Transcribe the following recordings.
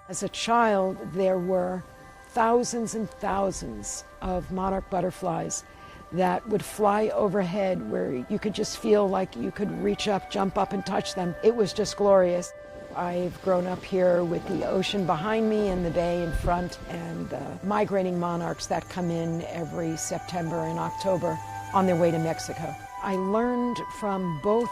As a child, there were thousands and thousands of monarch butterflies that would fly overhead where you could just feel like you could reach up, jump up and touch them. It was just glorious. I've grown up here with the ocean behind me and the bay in front, and migrating monarchs that come in every September and October on their way to Mexico. I learned from both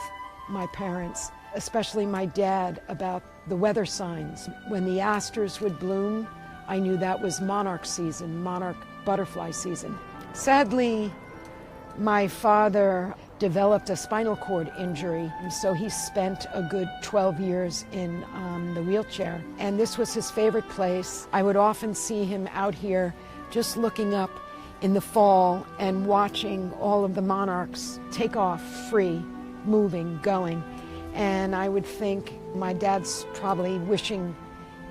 my parents, especially my dad, about the weather signs. When the asters would bloom, I knew that was monarch season, monarch butterfly season. Sadly, my father developed a spinal cord injury, and so he spent a good 12 years in the wheelchair. And this was his favorite place. I would often see him out here just looking up in the fall and watching all of the monarchs take off free, moving, going. And I would think my dad's probably wishing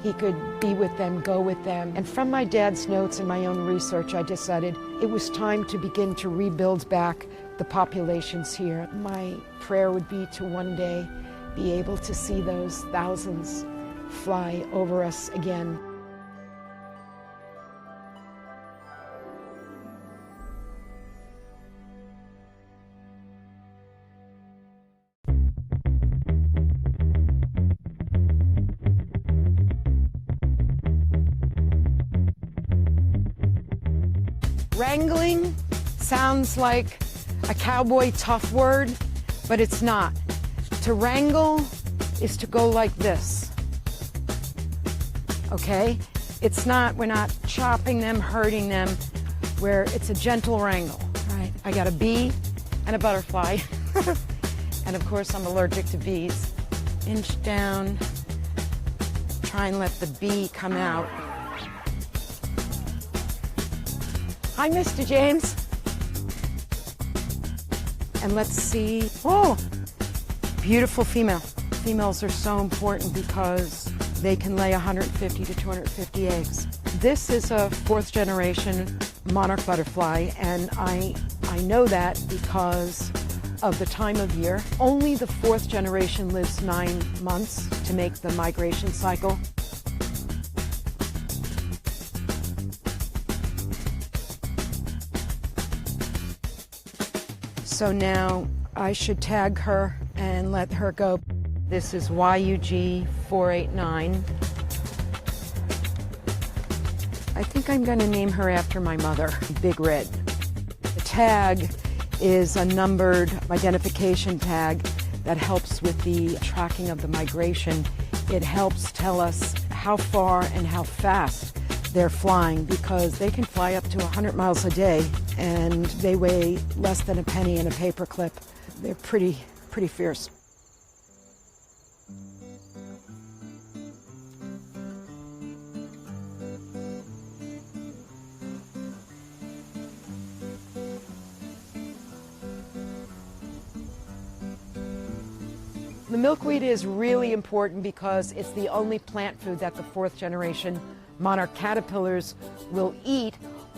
he could be with them, go with them. And from my dad's notes and my own research, I decided it was time to begin to rebuild back the populations here. My prayer would be to one day be able to see those thousands fly over us again. Wrangling sounds like a cowboy tough word, but it's not. To wrangle is to go like this, okay? It's not, we're not chopping them, hurting them, where it's a gentle wrangle, right? I got a bee and a butterfly, and of course I'm allergic to bees. Inch down, try and let the bee come out. Hi, Mr. James. And let's see, oh, beautiful female. Females are so important because they can lay 150 to 250 eggs. This is a fourth generation monarch butterfly, and I know that because of the time of year. Only the fourth generation lives 9 months to make the migration cycle. So now I should tag her and let her go. This is YUG 489. I think I'm going to name her after my mother, Big Red. The tag is a numbered identification tag that helps with the tracking of the migration. It helps tell us how far and how fast they're flying, because they can fly up to 100 miles a day and they weigh less than a penny in a paper clip. They're pretty fierce. The milkweed is really important because it's the only plant food that the fourth generation monarch caterpillars will eat,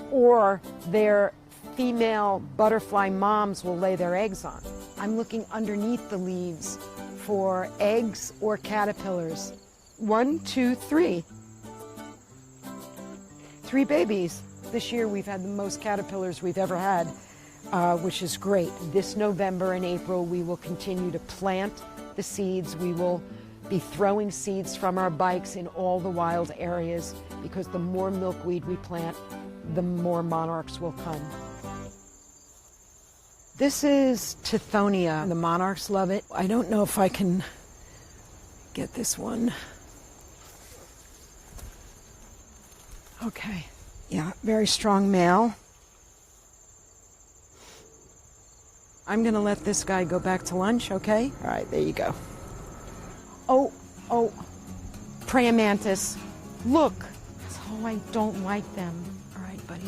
or their female butterfly moms will lay their eggs on. I'm looking underneath the leaves for eggs or caterpillars. 1, 2, 3. 3 babies. This year we've had the most caterpillars we've ever had, which is great. This November and April we will continue to plant the seeds. We will be throwing seeds from our bikes in all the wild areas, because the more milkweed we plant, the more monarchs will come. This is Tithonia. The monarchs love it. I don't know if I can get this one. Okay, yeah, very strong male. I'm gonna let this guy go back to lunch, okay? All right, there you go. Oh, praying mantis. Look. Oh, I don't like them. All right, buddy.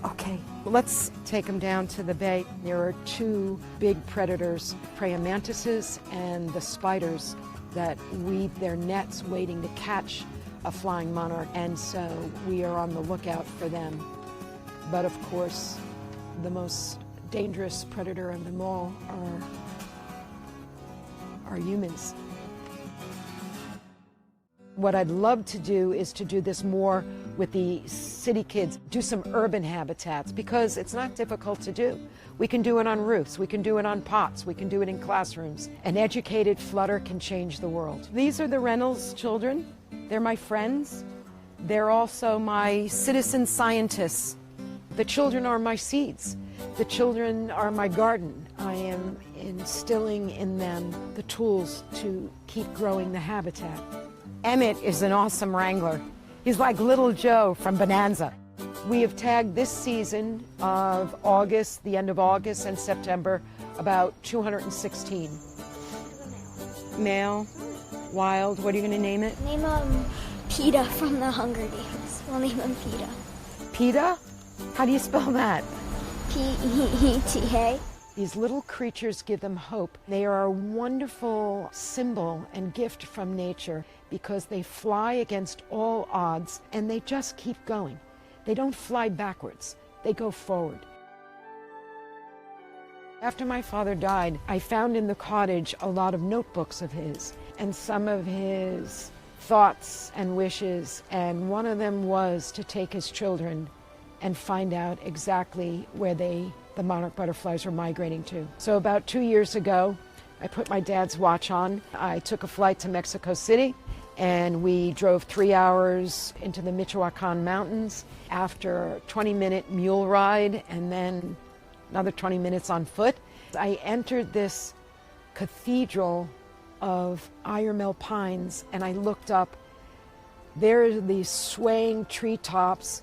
Okay, let's take them down to the bay. There are 2 big predators, praying mantises and the spiders that weave their nets waiting to catch a flying monarch, and so we are on the lookout for them. But of course, the most dangerous predator of them all are humans. What I'd love to do is to do this more with the city kids, do some urban habitats, because it's not difficult to do. We can do it on roofs, we can do it on pots, we can do it in classrooms. An educated flutter can change the world. These are the Reynolds children. They're my friends. They're also my citizen scientists. The children are my seeds. The children are my garden. I am instilling in them the tools to keep growing the habitat. Emmett is an awesome wrangler. He's like Little Joe from Bonanza. We have tagged this season of August, the end of August and September, about 216. Male, wild, what are you going to name it? Name him PETA from the Hunger Games. We'll name him PETA. PETA? How do you spell that? P-E-E-T-A. These little creatures give them hope. They are a wonderful symbol and gift from nature because they fly against all odds and they just keep going. They don't fly backwards, they go forward. After my father died, I found in the cottage a lot of notebooks of his and some of his thoughts and wishes, and one of them was to take his children and find out exactly where the monarch butterflies were migrating to. So about 2 years ago, I put my dad's watch on. I took a flight to Mexico City, and we drove 3 hours into the Michoacan mountains after a 20-minute mule ride and then another 20 minutes on foot. I entered this cathedral of Ayermel pines, and I looked up. There are these swaying treetops,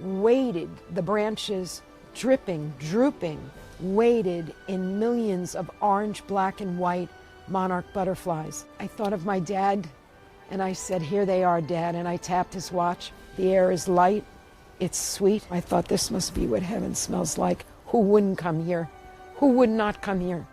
weighted, the branches dripping, drooping, weighted in millions of orange, black, and white monarch butterflies. I thought of my dad, and I said, "Here they are, Dad," and I tapped his watch. The air is light, it's sweet. I thought, this must be what heaven smells like. Who wouldn't come here? Who would not come here?